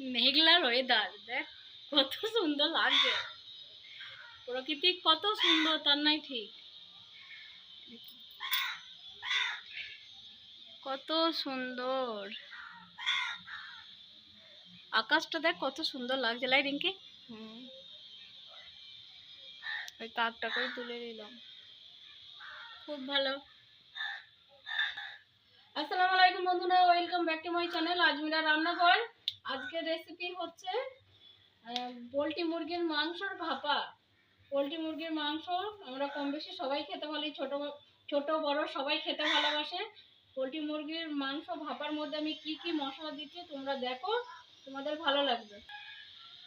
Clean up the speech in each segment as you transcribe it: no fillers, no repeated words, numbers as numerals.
মেঘলার ওয়েদার দেখ কত সুন্দর লাগছে। প্রকৃতি কত সুন্দর তার নাই ঠিক। কত সুন্দর আকাশটা দেখ কত সুন্দর লাগছে। লাই রিঙ্কি ওই কাকটা করে তুলে দিলাম, খুব ভালো। আসসালামু আলাইকুম বন্ধুরা, welcome back to my channel Azmira রান্নাঘর। আজকের রেসিপি হচ্ছে পোলট্রি মুরগির মাংসর ভাপা। পোলট্রি মুরগির মাংস আমরা কম বেশি সবাই খেতে ভালো, ছোট বড় সবাই খেতে ভালোবাসে। পোলট্রি মুরগির মাংস ভাপার মধ্যে আমি কি কি মশলা দিচ্ছি তোমরা দেখো, তোমাদের ভালো লাগবে।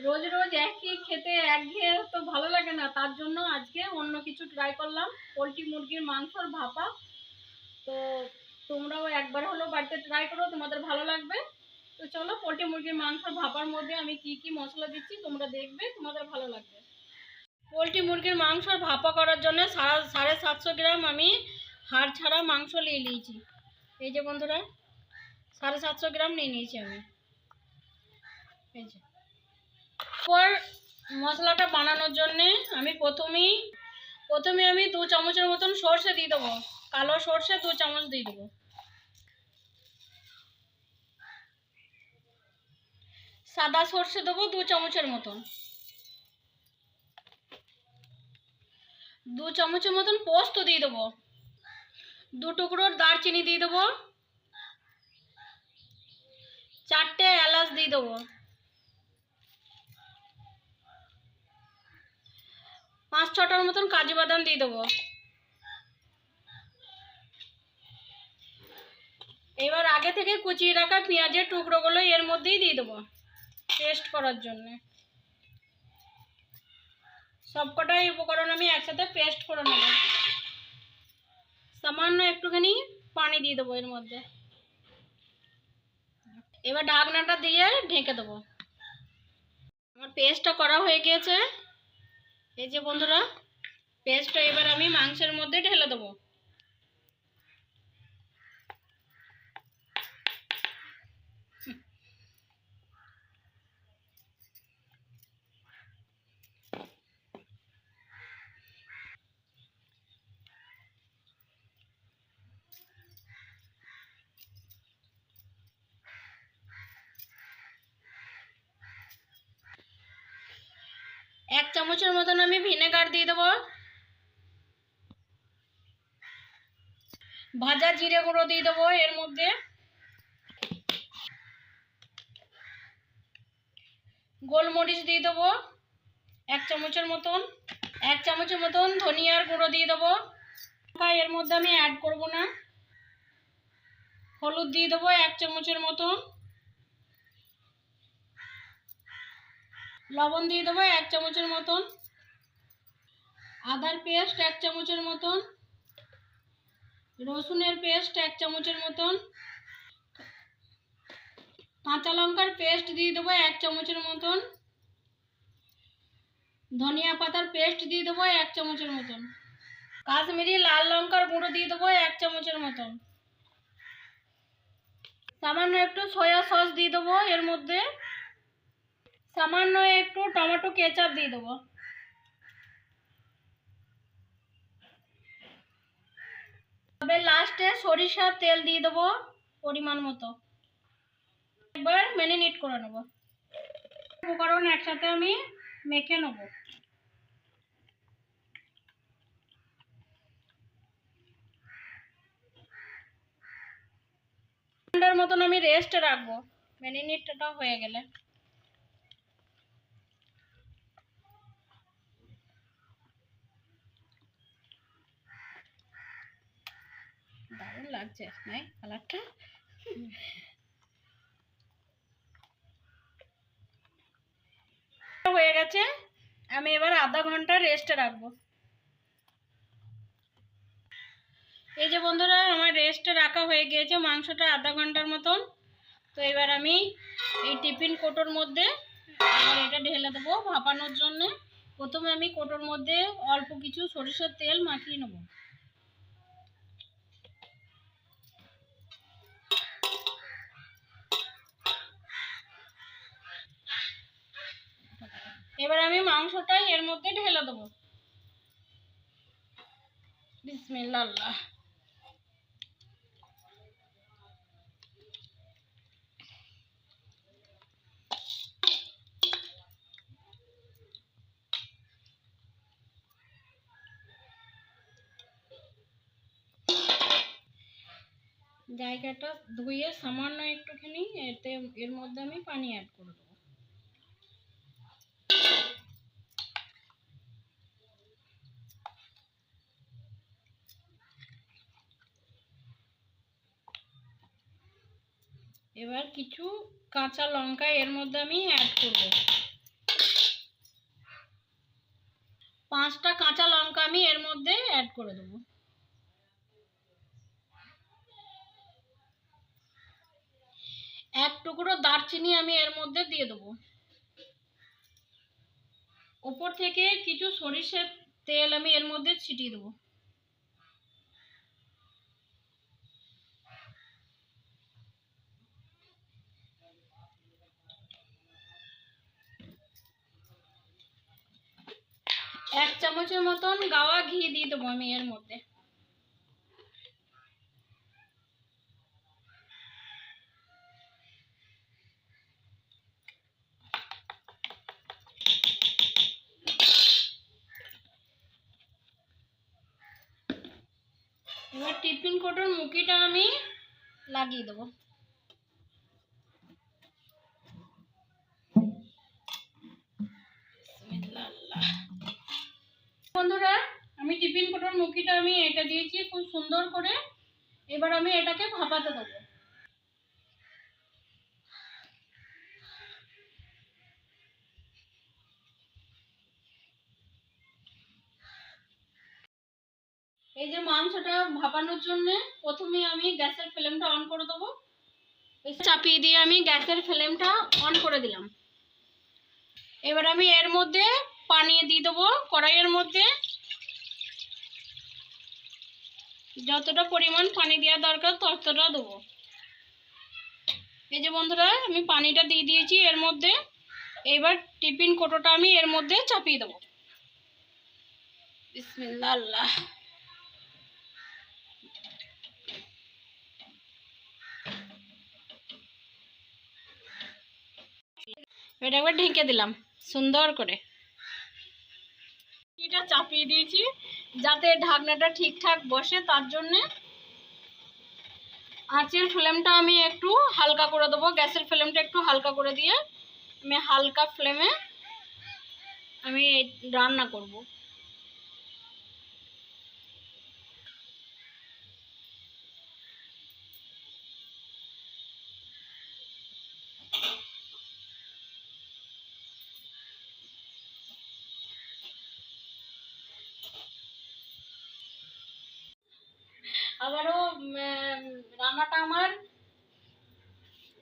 রোজ রোজ একই খেতে একঘেয়ে তো ভালো লাগে না, তার জন্য আজকে অন্য কিছু ট্রাই করলাম, পোলট্রি মুরগির মাংসর ভাপা। তো তোমরাও একবার হলো বাড়িতে ট্রাই করো, তোমাদের ভালো লাগবে। তো চলো পোলট্রি মুরগির মাংসর ভাপার মধ্যে আমি কি কি মশলা দিচ্ছি তোমরা দেখবে, তোমাদের ভালো লাগবে। পোলট্রি মুরগির মাংসর ভাপা করার জন্য 750 গ্রাম আমি হাড় ছাড়া মাংস নিয়ে নিয়েছি। এই যে বন্ধুরা 750 গ্রাম নিয়ে নিয়েছি আমি। এই যে পর মশলাটা বানানোর জন্যে আমি প্রথমে আমি 2 চামচের মতন সর্ষে দিয়ে দেবো। কালো সর্ষে 2 চামচ দিয়ে দেবো। সাদা সর্ষে দেবো 2 চামচের মতন। 2 চামচের মতন পোস্ত দিয়ে দেবো। 2 টুকরো দারচিনি দিয়ে দেবো। 4টে এলাচ দিয়ে দেবো। 5-6টার মতন কাজু বাদাম দিয়ে দেবো। এবার আগে থেকে কুচিয়ে রাখা পেঁয়াজের টুকরোগুলো এর মধ্যেই দিয়ে দেবো পেস্ট করার জন্য। সবকটাই উপকরণ আমি একসাথে পেস্ট করে নেব। সামান্য একটুখানি পানি দিয়ে দেবো এর মধ্যে। এবার ঢাকনাটা দিয়ে ঢেকে দেবো। আমার পেস্টটা করা হয়ে গিয়েছে। এই যে বন্ধুরা পেস্টটা এবার আমি মাংসের মধ্যে ঢেলে দেবো। এক চামচের মতন আমি ভিনেগার দিয়ে দেবো। ভাজা জিরে গুঁড়ো দিয়ে দেবো এর মধ্যে। গোলমরিচ দিয়ে দেবো 1 চামচের মতন। 1 চামচের মতন ধনিয়ার গুঁড়ো দিয়ে দেবো। এর মধ্যে আমি অ্যাড করব না। হলুদ দিয়ে দেবো 1 চামচের মতন। লবণ দিয়ে দেবো 1 চামচের মতন। আদার পেস্ট 1 চামচের মতন। রসুনের পেস্ট 1 চামচের মতন। কাঁচা লঙ্কার পেস্ট দিয়ে দেবো 1 চামচের মতন। ধনিয়া পাতার পেস্ট দিয়ে দেবো 1 চামচের মতন। কাশ্মীরি লাল লঙ্কার গুঁড়ো দিয়ে দেবো 1 চামচের মতন। সামান্য একটু সয়া সস দিয়ে দেবো এর মধ্যে। সামান্য একটু টমেটো কেচাপ দিয়ে দেবো। তবে লাস্টে সরিষার তেল দিয়ে দেবো পরিমাণ মতো। এবার ম্যারিনেট করে নেব। উপকরণ একসাথে আমি মেখে নেব। ঘন্টার মতন আমি রেস্টে রাখবো ম্যারিনেটটা হয়ে গেলে। দারুণ লাগছে নাই কালারটা। হয়ে গেছে, আমি এবার আধা ঘন্টা রেস্টে রাখবো। এই যে বন্ধুরা আমার রেস্টে রাখা হয়ে গিয়েছে মাংসটা আধা ঘন্টার মতন। তো এবার আমি এই টিফিন কোটোর মধ্যে এটা ঢেলে দেবো ভাপানোর জন্য। প্রথমে আমি কোটোর মধ্যে অল্প কিছু সরিষার তেল মাখিয়ে নেব। এবার আমি মাংসটা এর মধ্যে ঢেলে দেবো। বিসমিল্লাহ। জায়গাটা ধুয়ে সামান্য একটুখানি এর মধ্যে আমি পানি অ্যাড করে দেবো। এবার কিছু কাঁচা লঙ্কা এর মধ্যে আমি অ্যাড করব। 5টা কাঁচা লঙ্কা আমি এর মধ্যে অ্যাড করে দেবো। এক টুকরো দারচিনি আমি এর মধ্যে দিয়ে দেবো। উপর থেকে কিছু সরিষার তেল আমি এর মধ্যে ছিটিয়ে দেবো। এক চামচের মতন গাওয়া ঘি দিয়ে দেবো আমি এর মধ্যে। এবার টিফিন কোটোর মুখিটা আমি লাগিয়ে দেবো। বন্ধুরা, আমি টিফিন কোটোর মুখিটা আমি এটা দিয়েছি খুব সুন্দর করে। এবার আমি এটাকে ভাপাতে দেবো। এই যে মাংসটা ভাপানোর জন্য প্রথমে আমি গ্যাসের ফ্লেমটা অন করে দেবো। চাপিয়ে দিয়ে আমি গ্যাসের ফ্লেমটা অন করে দিলাম। এবার আমি এর মধ্যে পানি দিয়ে দেবো। কড়াইয়ের মধ্যে যতটা পরিমাণ পানি দেওয়া দরকার ততটা দেবো। এই যে বন্ধুরা, আমি পানিটা দিয়ে দিয়েছি এর মধ্যে। এবার টিফিন কোটোটা আমি এর মধ্যে চাপিয়ে দেবো। বিসমিল্লাহ আল্লাহ। এটা একবার ঢেকে দিলাম সুন্দর করে। এটা চাপিয়ে দিয়েছি যাতে ঢাকনাটা ঠিকঠাক বসে, তার জন্যে। আঁচের ফ্লেমটা আমি একটু হালকা করে দেবো। গ্যাসের ফ্লেমটা একটু হালকা করে দিয়ে আমি হালকা ফ্লেমে আমি রান্না করব। আবারও রান্নাটা আমার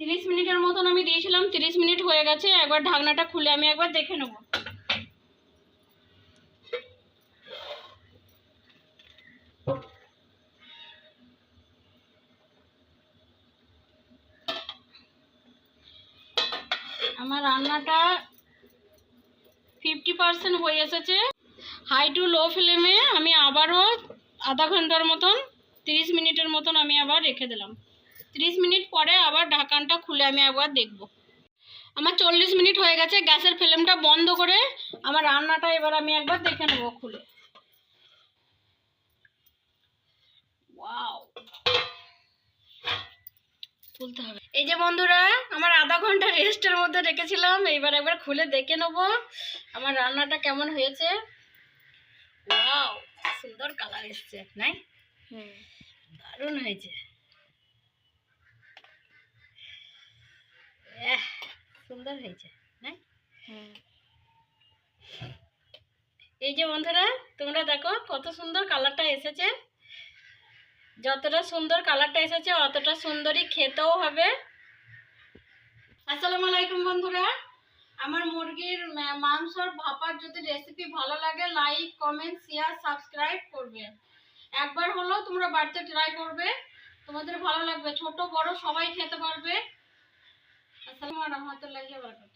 30 মিনিটের মতন আমি দিয়েছিলাম। 30 মিনিট হয়ে গেছে। একবার ঢাকনাটা খুলে আমি একবার দেখে নেব। আমার রান্নাটা 50% হয়ে এসেছে। হাই টু লো ফ্লেমে আমি আবারও আধা ঘন্টার মতন 30 মিনিটের মতন আমি আবার রেখে দিলাম। 30 মিনিট পরে আবার ঢাকনটা খুলে আমি একবার দেখব। আমার 40 মিনিট হয়ে গেছে। গ্যাসের ফ্লেমটা বন্ধ করে আমার রান্নাটা এবার আমি একবার দেখে নেব খুলে। ওয়াও, খুলতে হবে। এই যে বন্ধুরা, আমার আধা ঘন্টা রেস্টের মধ্যে রেখেছিলাম। এইবার একবার খুলে দেখে নেব আমার রান্নাটা কেমন হয়েছে। ওয়াও, সুন্দর কালার এসছে, নাই? দারুণ হয়েছে। সুন্দর হয়েছে, নাই? এই যে বন্ধুরা, তোমরা দেখো কত সুন্দর কালারটা এসেছে। যতটা সুন্দর কালারটা এসেছে অতটা সুন্দরই খেতেও হবে। আসসালামু আলাইকুম বন্ধুরা, আমার মুরগির মাংসর ভাপার যদি রেসিপি ভালো লাগে লাইক কমেন্ট শেয়ার সাবস্ক্রাইব করবে। একবার হলেও তোমরা বাড়িতে ট্রাই করবে, তোমাদের ভালো লাগবে। ছোট বড় সবাই খেতে পারবে। আসসালামু আলাইকুম ওয়া রাহমাতুল্লাহি ওয়া বারাকাতুহু।